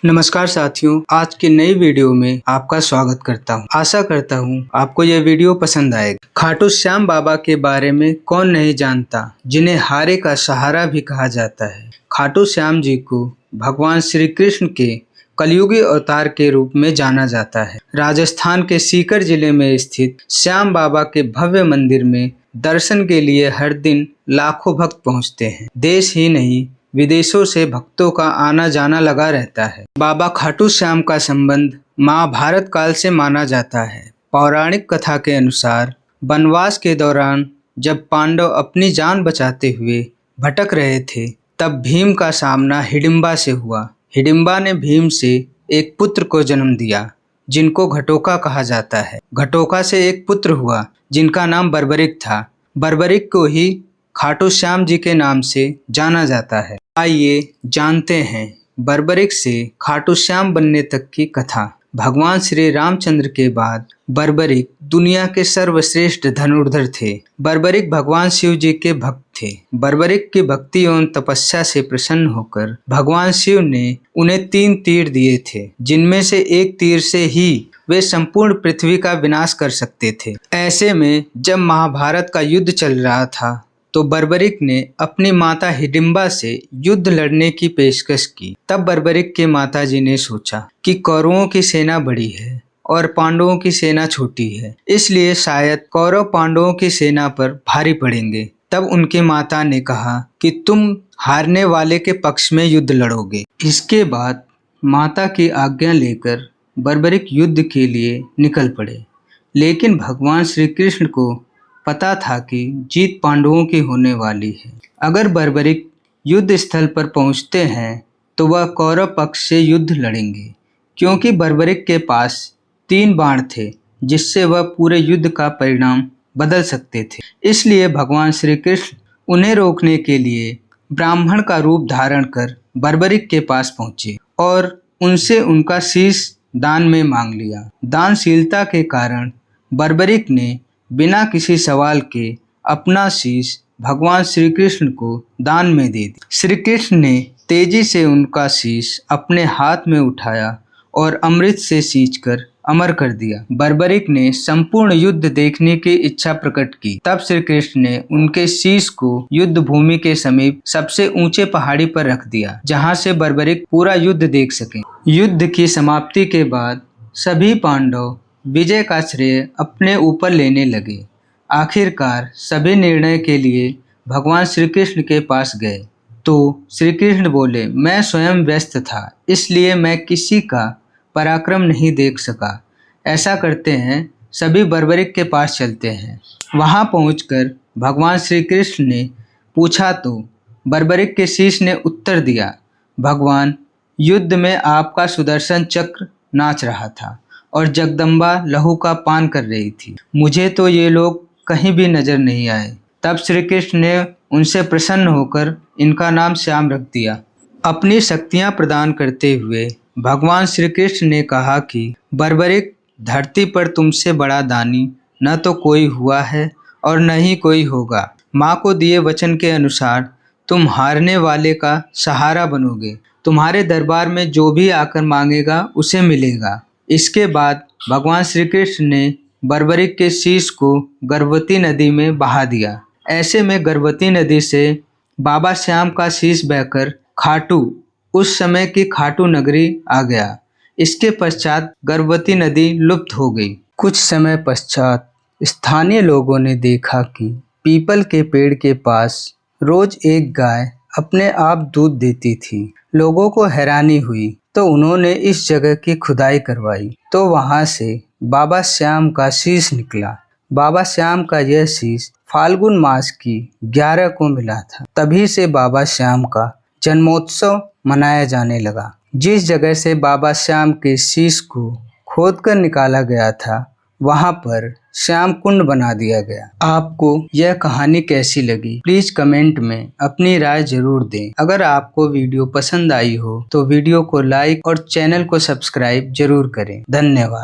नमस्कार साथियों, आज की नई वीडियो में आपका स्वागत करता हूं। आशा करता हूं आपको यह वीडियो पसंद आएगा। खाटू श्याम बाबा के बारे में कौन नहीं जानता, जिन्हें हारे का सहारा भी कहा जाता है। खाटू श्याम जी को भगवान श्री कृष्ण के कलयुगी अवतार के रूप में जाना जाता है। राजस्थान के सीकर जिले में स्थित श्याम बाबा के भव्य मंदिर में दर्शन के लिए हर दिन लाखों भक्त पहुँचते हैं। देश ही नहीं विदेशों से भक्तों का आना जाना लगा रहता है। बाबा खाटू श्याम का संबंध महाभारत काल से माना जाता है। पौराणिक कथा के अनुसार वनवास के दौरान जब पांडव अपनी जान बचाते हुए भटक रहे थे, तब भीम का सामना हिडिंबा से हुआ। हिडिंबा ने भीम से एक पुत्र को जन्म दिया, जिनको घटोका कहा जाता है। घटोका से एक पुत्र हुआ जिनका नाम बर्बरिक था। बर्बरिक को ही खाटू श्याम जी के नाम से जाना जाता है। आइए जानते हैं बर्बरिक से खाटू श्याम बनने तक की कथा। भगवान श्री रामचंद्र के बाद बर्बरिक दुनिया के सर्वश्रेष्ठ धनुर्धर थे। बर्बरिक भगवान शिव जी के भक्त थे। बर्बरिक की भक्ति एवं तपस्या से प्रसन्न होकर भगवान शिव ने उन्हें 3 तीर दिए थे, जिनमें से एक तीर से ही वे संपूर्ण पृथ्वी का विनाश कर सकते थे। ऐसे में जब महाभारत का युद्ध चल रहा था, तो बर्बरिक ने अपनी माता हिडिंबा से युद्ध लड़ने की पेशकश की। तब बर्बरिक के माताजी ने सोचा कि कौरवों की सेना बड़ी है और पांडवों की सेना छोटी है, इसलिए शायद कौरव पांडवों की सेना पर भारी पड़ेंगे। तब उनकी माता ने कहा कि तुम हारने वाले के पक्ष में युद्ध लड़ोगे। इसके बाद माता की आज्ञा लेकर बर्बरिक युद्ध के लिए निकल पड़े। लेकिन भगवान श्री कृष्ण को पता था कि जीत पांडवों की होने वाली है। अगर बर्बरिक युद्ध स्थल पर पहुंचते हैं तो वह कौरव पक्ष से युद्ध लड़ेंगे, क्योंकि बर्बरिक के पास 3 बाण थे, जिससे वह पूरे युद्ध का परिणाम बदल सकते थे। इसलिए भगवान श्री कृष्ण उन्हें रोकने के लिए ब्राह्मण का रूप धारण कर बर्बरिक के पास पहुंचे और उनसे उनका शीश दान में मांग लिया। दानशीलता के कारण बर्बरिक ने बिना किसी सवाल के अपना शीश भगवान श्री कृष्ण को दान में दे दिया। श्री कृष्ण ने तेजी से उनका शीश अपने हाथ में उठाया और अमृत से सींचकर अमर कर दिया। बर्बरिक ने संपूर्ण युद्ध देखने की इच्छा प्रकट की। तब श्री कृष्ण ने उनके शीश को युद्ध भूमि के समीप सबसे ऊंचे पहाड़ी पर रख दिया, जहां से बर्बरिक पूरा युद्ध देख सके। युद्ध की समाप्ति के बाद सभी पांडव विजय का श्रेय अपने ऊपर लेने लगे। आखिरकार सभी निर्णय के लिए भगवान श्री कृष्ण के पास गए, तो श्री कृष्ण बोले, मैं स्वयं व्यस्त था, इसलिए मैं किसी का पराक्रम नहीं देख सका। ऐसा करते हैं, सभी बर्बरिक के पास चलते हैं। वहां पहुंचकर भगवान श्री कृष्ण ने पूछा तो बर्बरिक के शीश ने उत्तर दिया, भगवान, युद्ध में आपका सुदर्शन चक्र नाच रहा था और जगदम्बा लहू का पान कर रही थी। मुझे तो ये लोग कहीं भी नजर नहीं आए। तब श्री कृष्ण ने उनसे प्रसन्न होकर इनका नाम श्याम रख दिया। अपनी शक्तियां प्रदान करते हुए भगवान श्री कृष्ण ने कहा कि बर्बरिक, धरती पर तुमसे बड़ा दानी न तो कोई हुआ है और न ही कोई होगा। माँ को दिए वचन के अनुसार तुम हारने वाले का सहारा बनोगे। तुम्हारे दरबार में जो भी आकर मांगेगा उसे मिलेगा। इसके बाद भगवान श्री कृष्ण ने बर्बरिक के शीश को गर्भवती नदी में बहा दिया। ऐसे में गर्भवती नदी से बाबा श्याम का शीश बहकर खाटू, उस समय की खाटू नगरी आ गया। इसके पश्चात गर्भवती नदी लुप्त हो गई। कुछ समय पश्चात स्थानीय लोगों ने देखा कि पीपल के पेड़ के पास रोज एक गाय अपने आप दूध देती थी। लोगों को हैरानी हुई, तो उन्होंने इस जगह की खुदाई करवाई, तो वहां से बाबा श्याम का शीश निकला। बाबा श्याम का यह शीश फाल्गुन मास की 11 को मिला था। तभी से बाबा श्याम का जन्मोत्सव मनाया जाने लगा। जिस जगह से बाबा श्याम के शीश को खोदकर निकाला गया था, वहां पर श्याम कुंड बना दिया गया। आपको यह कहानी कैसी लगी, प्लीज कमेंट में अपनी राय जरूर दें। अगर आपको वीडियो पसंद आई हो तो वीडियो को लाइक और चैनल को सब्सक्राइब जरूर करें। धन्यवाद।